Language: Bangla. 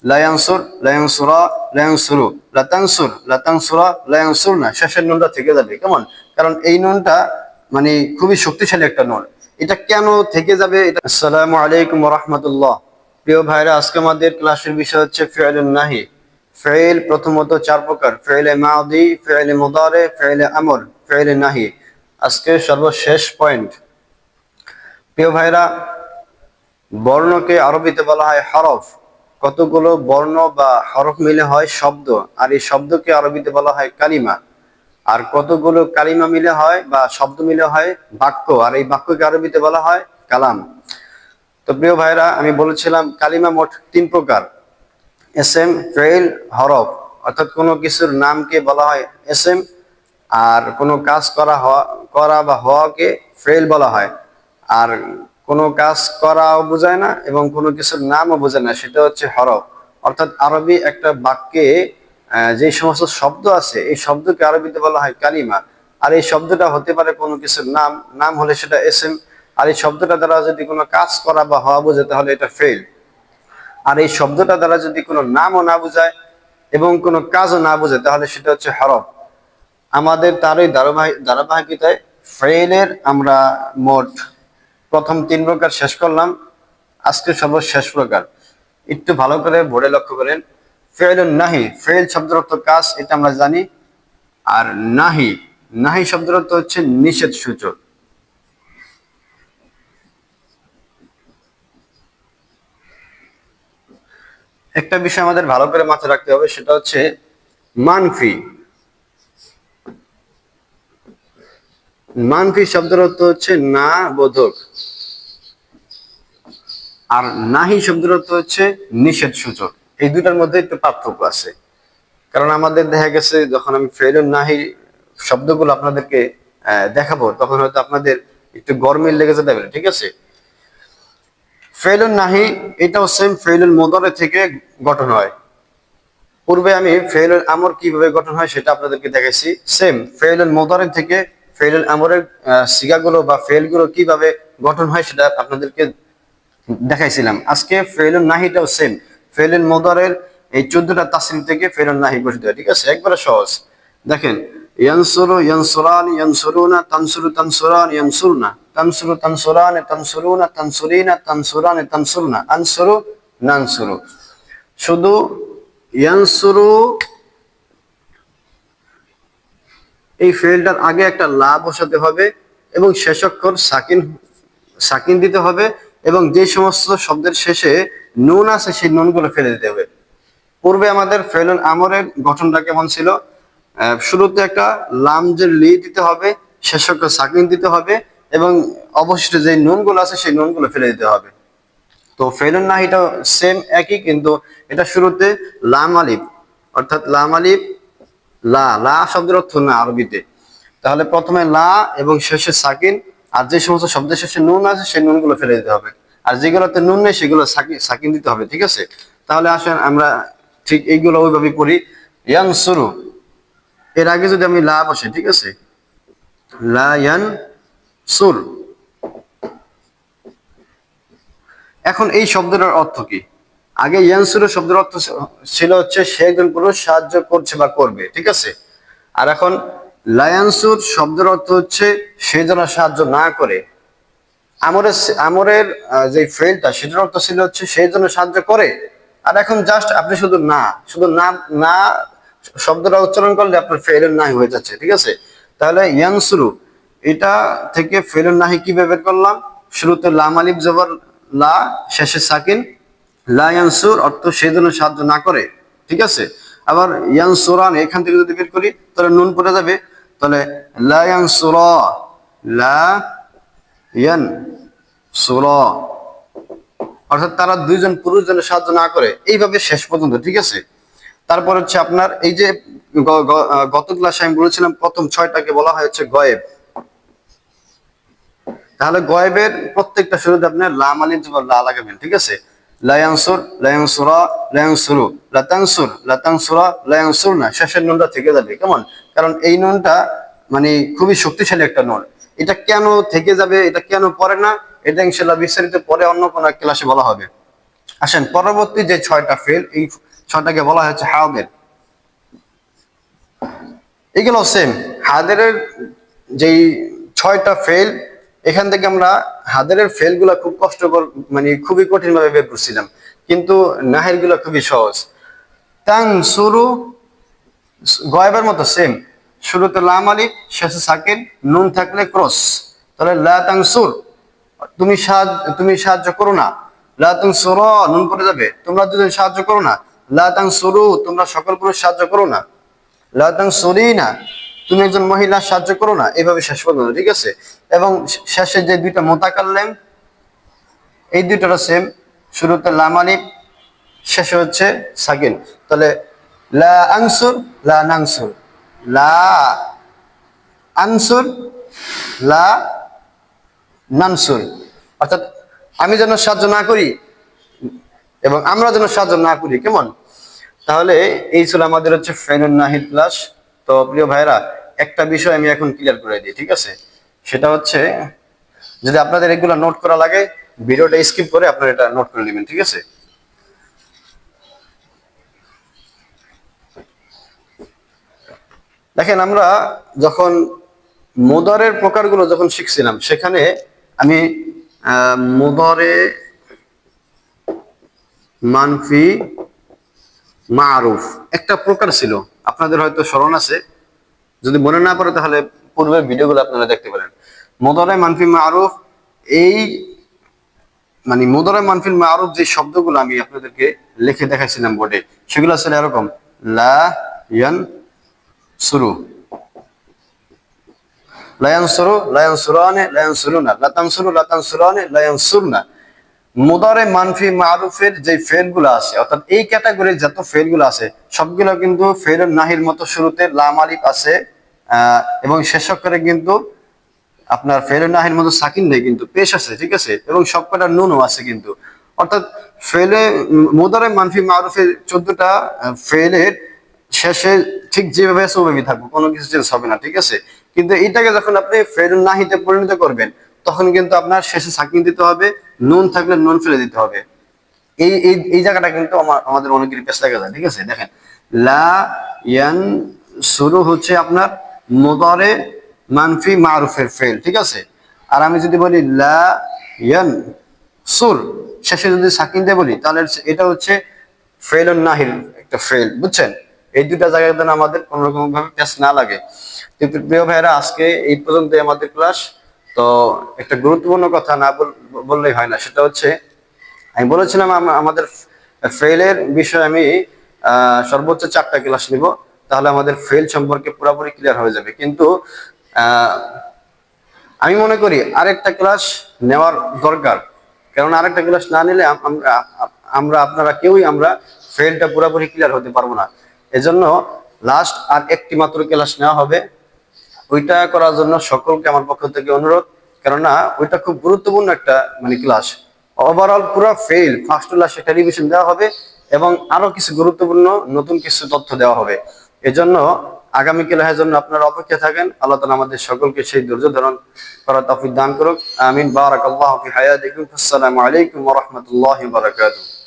লায়ানসুর, লায়ানসুরা, লায়ানসুরু, লাতানসুর, লাতানসুরা, লায়ানসুরনা, শেষের নুনটা থেকে যাবে। কেমন? কারণ এই নুনটা মানে খুবই শক্তিশালী একটা নুন। এটা কেন থেকে যাবে এটা। আসসালামু আলাইকুম ওয়া রাহমাতুল্লাহ। প্রিয় ভাইরা, আজকে আমাদের ক্লাসের বিষয় হচ্ছে ফি'লুন নাহি। ফি'ল প্রথমত চার প্রকার: ফি'লে মাদি, ফি'লে মুদারে, ফি'লে আমর, ফি'লে নাহি। আজকে সর্বশেষ পয়েন্ট। প্রিয় ভাইরা, বর্ণকে আরবিতে বলা হয় হরফ। কতগুলো বর্ণ বা হরফ মিলে হয় শব্দ, আর এই শব্দকে আরবিতে বলা হয় কালিমা। আর কতগুলো কালিমা মিলে হয় বা শব্দ মিলে হয় বাক্য, আর এই বাক্যকে আরবিতে বলা হয় কালাম। তো প্রিয় ভাইরা, আমি বলেছিলাম কালিমা মোট তিন প্রকার: এসএম, ফেইল, হরফ। অর্থাৎ কোনো কিছুর নামকে বলা হয় এসএম, আর কোনো কাজ করা বা হওয়াকে ফেইল বলা হয়। আর কোনো কাজ করাও বোঝায় না এবং কোনো কিছুর নামও বোঝায় না, সেটা হচ্ছে হরফ। অর্থাৎ আরবি একটা বাক্যে যে সমস্ত শব্দ আছে, এই শব্দকে আরবিতে বলা হয় কালিমা। আর এই শব্দটা হতে পারে কোনো কিছুর নাম, নাম হলে সেটা এসএম। আর এই শব্দটা দ্বারা যদি কোনো কাজ করা বা হওয়া বোঝায় তাহলে এটা ফেইল। আর এই শব্দটা দ্বারা যদি কোনো নামও না বোঝায় এবং কোনো কাজও না বোঝায় তাহলে সেটা হচ্ছে হরফ। আমাদের তারই ধারাবাহিকতায় ফেইলের আমরা মোট প্রথম তিন প্রকার শেষ করলাম। আজকে সর্বশেষ প্রকার একটু ভালো করে বোর্ডে লক্ষ্য করেন। ফেইলুন নাহি, ফেইল শব্দের অর্থ কাজ, এটা আমরা জানি। আর নাহি, নাহি শব্দের অর্থ হচ্ছে নিষেধ সূচক। একটা বিষয় আমাদের ভালো করে মাথায় রাখতে হবে, সেটা হচ্ছে মানফি। মানফি শব্দের অর্থ হচ্ছে না বোধক, আর নাহি শব্দের অর্থ হচ্ছে নিষেধ সূচক। এই দুটার মধ্যে একটু পার্থক্য আছে। কারণ আমাদের দেখা গেছে যখন আমি ফেইলুন নাহি শব্দগুলো আপনাদেরকে দেখাবো, তখন হয়তো আপনাদের একটু গরমিল লেগে যেতে পারে, ঠিক আছে? ফেইলুন নাহি এটাও সেম ফেইলুল মুদারে থেকে গঠন হয়। পূর্বে আমি ফেইলুল আমর কিভাবে গঠন হয় সেটা আপনাদেরকে দেখাইছি। সেম ফেইলুল মুদারে থেকে ফেইলুল আমরের সিগাগুলো বা ফেইলগুলো কিভাবে গঠন হয় সেটা আপনাদেরকে দেখাইছিলাম। আজকে ফেইলুন নাহিটাও সেম ফেইলুল মুদারের এই 14টা তাসরিফ থেকে ফেইলুন নাহি গঠিত হয়, ঠিক আছে? একবারে সহজ। দেখেন, ইয়ানসুরু, ইয়ানসুরান, ইয়ানসুরুনা, তানসুরু, তানসুরান, ইয়ানসুরনা, তানসুরু, তানসুরান, তানসুরুনা, তানসুরিনা, তানসুরান, তানসুরনা, আনসুরু, নানসুরু। শুধু ইয়ানসুরু এই ফেইলটার আগে একটা লা বসাতে হবে এবং শেষ অক্ষর সাকিন সাকিন দিতে হবে, এবং যে সমস্ত শব্দের শেষে নুন আছে সেই নুনগুলো ফেলে দিতে হবে। পূর্বে আমাদের ফেইলুল আমরের গঠনটা কেমন ছিল? শুরুতে একটা লামজের লি দিতে হবে, শেষ অক্ষর সাকিন দিতে হবে, এবং অবশিষ্ট যে নুনগুলো আছে সেই নুনগুলো ফেলে দিতে হবে। তো ফেইলুন নাহিটা সেম একই, কিন্তু এটা শুরুতে লাম আলিফ, অর্থাৎ লাম আলিফ লা, লা শব্দের অর্থ না আরবিতে। তাহলে প্রথমে লা এবং শেষে সাকিন, আর যে সমস্ত শব্দের শেষে নুন আছে সেই নুনগুলো ফেলে দিতে হবে, আর যেগুলোতে নুন নেই সেগুলো সাকিন দিতে হবে, ঠিক আছে? তাহলে আসেন আমরা ঠিক এইগুলো ওইভাবে পড়ি। ইয়ানসুরু এর আগে যদি আমি লা বসে, ঠিক আছে? লা ইয়ানসুর। এখন এই শব্দটার অর্থ কি? আগে ইয়ানসুরু শব্দের অর্থ ছিল হচ্ছে সে একজন পুরুষ সাহায্য করছে বা করবে, ঠিক আছে? আর এখন লায়ানসুর শব্দের অর্থ হচ্ছে সে যেন সাহায্য না করে। আমরের আমরের যে ফেলটা সেটার অর্থ ছিল হচ্ছে সে যেন সাহায্য করে। আর এখন জাস্ট আপনি শুধু না, শুধু না, না শব্দটা উচ্চারণ করলে আপনার ফেলুন নাহি হয়ে যাচ্ছে, ঠিক আছে? তাহলে ইয়ানসুরু এটা থেকে ফেলুন নাহি কিভাবে বের করলাম? শুরুতে লাম আলিফ জবর লা, শেষে সাকিন। লা ইয়ানসুর অর্থ সে যেন সাহায্য না করে, ঠিক আছে? আবার ইয়ানসুরান এখান থেকে যদি বের করি তাহলে নুন পড়ে যাবে। তাহলে লা ইয়ানসুরা, লা ইয়ানসুরা, অর্থাৎ তারা দুইজন পুরুষ যেন সাহায্য না করে, এইভাবে শেষ পর্যন্ত, ঠিক আছে? তারপর হচ্ছে আপনার এই যে গত ক্লাসে আমি বলেছিলাম প্রথম 6টাকে বলা হয় হচ্ছে গয়েব। তাহলে গয়েবের প্রত্যেকটা শুরুতে আপনার লাম আলিফ জবর লা লাগাবেন, ঠিক আছে? লা ইয়ানসুর, লা ইয়ানসুরা, লা ইয়ানসুরু, লা তানসুর, লা তানসুরা, লা ইয়ানসুরনা, শেষের নুনটা থেকে যাবে। কেমন? কারণ এই নুনটা মানে খুবই শক্তিশালী একটা নুন। এটা কেন থেকে যাবে, এটা কেন পড়ে না, এটা ইনশাআল্লাহ বিস্তারিত পরে অন্য কোনো ক্লাসে বলা হবে। আসেন পরবর্তী যে 6টা ফেল, এই 6টাকে বলা হচ্ছে হাদের। এগুলো সেম হাদেরের যেই 6টা ফেল, এখান থেকে আমরা হাদেরের ফেল গুলা খুব কষ্টকর, মানে খুবই কঠিন ভাবে বের করছিলাম, কিন্তু নাহের গুলা খুবই সহজ। তাং শুরু গয়েবের মতো সেম, শুরুতে লাম আলিফ, শেষে সাকিন, নুন থাকলে ক্রস। তাহলে লা তাংসুর, তুমি সাহায্য করো না। লা তাংসুর, নুন পড়ে যাবে, তোমরা দুজন সাহায্য করো না। লা তাংসুরু, তোমরা সকল পুরুষ সাহায্য করো না। লা তাংসুরিনা, তুমি একজন মহিলা সাহায্য করো না, এভাবে শেষ পর্যন্ত, ঠিক আছে। এবং শেষে যে দুইটা মোতাকাল্লিম, এই দুইটারও সেম, শুরুতে লাম আলিফ, শেষে হচ্ছে সাকিন। তাহলে লা আনসুর, লা নানসুর, লা আনসুর, লা নানসুর, অর্থাৎ আমি যেন সাহায্য না করি এবং আমরা যেন সাহায্য না করি, কেমন? তাহলে এই ছিল আমাদের হচ্ছে ফেনুন নাহিদ ক্লাস। তো প্রিয় ভাইরা, একটা বিষয় আমি এখন ক্লিয়ার করে দিই, ঠিক আছে? সেটা হচ্ছে, যদি আপনাদের এগুলো নোট করা লাগে, ভিডিওটা স্কিপ করে আপনারা এটা নোট করে নেবেন, ঠিক আছে? দেখেন, আমরা যখন মুদারের প্রকারগুলো যখন শিখছিলাম, সেখানে আমি মুদারে মানফি মারুফ একটা প্রকার ছিল, আপনাদের হয়তো স্মরণ আছে। যদি মনে না পড়ে তাহলে পূর্বের ভিডিওগুলো আপনারা দেখতে পারেন। মুদারে মানফি মারুফ, এই মানে মুদারে মানফি মারুফ যে শব্দগুলো আমি আপনাদেরকে লিখে দেখাইছিলাম বোর্ডে, সেগুলো ছিল এরকম: লা ইয়ান সুরু, লা ইয়ানসুরু, লা ইয়ানসুরানে, লা ইয়ানসুরুনা, লা তানসুরু, লা তানসুরানে, লা ইয়ানসুরনা। মুদারে মানফি মারুফের যে ফেলগুলো আছে, অর্থাৎ এই ক্যাটাগরির যত ফেলগুলো আছে, সবগুলো কিন্তু ফেলুন নাহির মতো শুরুতে লাম আলিফ আছে, এবং শেষ অক্ষরে কিন্তু আপনার ফেলুন নাহির মতো সাকিন নেই, কিন্তু পেশ আছে, ঠিক আছে, এবং সবকটা নুনও আছে কিন্তু। অর্থাৎ ফেলে মুদারে মানফি মারুফের 14টা ফেলের শেষে ঠিক যেভাবে আছে ওভাবেই থাকবে, কোনো কিছু চেঞ্জ হবে না, ঠিক আছে। কিন্তু এটাকে যখন আপনি ফেলুন নাহিতে পরিণত করবেন, তখন কিন্তু আপনার শেষে সাকিন দিতে হবে, নুন থাকলে নুন ফেলে দিতে হবে। এই এই এই জায়গাটা কিন্তু আমাদের অনেকেরই পেশ লাগা যায়, ঠিক আছে। দেখেন, লা ইয়ান শুরু হচ্ছে আপনার মুদারে মানফি মারুফের ফেল, ঠিক আছে। আর আমি যদি বলি লা ইয়ান সুর, শেষে যদি সাকিন দিয়ে বলি, তাহলে এটা হচ্ছে ফেলুন নাহির একটা ফেল, বুঝছেন? এই দুটা জায়গায় যেন আমাদের কোন রকম ভাবে পেশ না লাগে। তো প্রিয় ভাইরা, আজকে এই পর্যন্তই আমাদের ক্লাস। তো একটা গুরুত্বপূর্ণ কথা না বললেই হয় না, সেটা হচ্ছে, আমি বলেছিলাম আমাদের ফেলের বিষয়ে আমি সর্বোচ্চ 4টা ক্লাস নিব, তাহলে আমাদের ফেল সম্পর্কে পুরোপুরি ক্লিয়ার হয়ে যাবে। কিন্তু আমি মনে করি আরেকটা ক্লাস নেওয়ার দরকার, কারণ আরেকটা ক্লাস না নিলে আপনারা কেউই আমরা ফেলটা পুরোপুরি ক্লিয়ার হতে পারবো না। এজন্য লাস্ট আর একটি মাত্র ক্লাস নেওয়া হবে। ওইটা করার জন্য সকলকে আমার পক্ষ থেকে অনুরোধ, কেননা ওইটা খুব গুরুত্বপূর্ণ একটা মানে ক্লাস। ওভারঅল পুরো ফেল ফার্স্ট ক্লাস একটা রিভিশন দেওয়া হবে, এবং আরো কিছু গুরুত্বপূর্ণ নতুন কিছু তথ্য দেওয়া হবে। এজন্য আগামী ক্লাসের জন্য আপনারা অপেক্ষা থাকেন। আল্লাহ তাআলা আমাদের সকলকে সেই ধৈর্য ধারণ করার তৌফিক দান করুক। আমিন। বারাকাল্লাহু ফি হায়াতিকুম। আসসালামু আলাইকুম ওয়া রাহমাতুল্লাহি ওয়া বারাকাতুহু।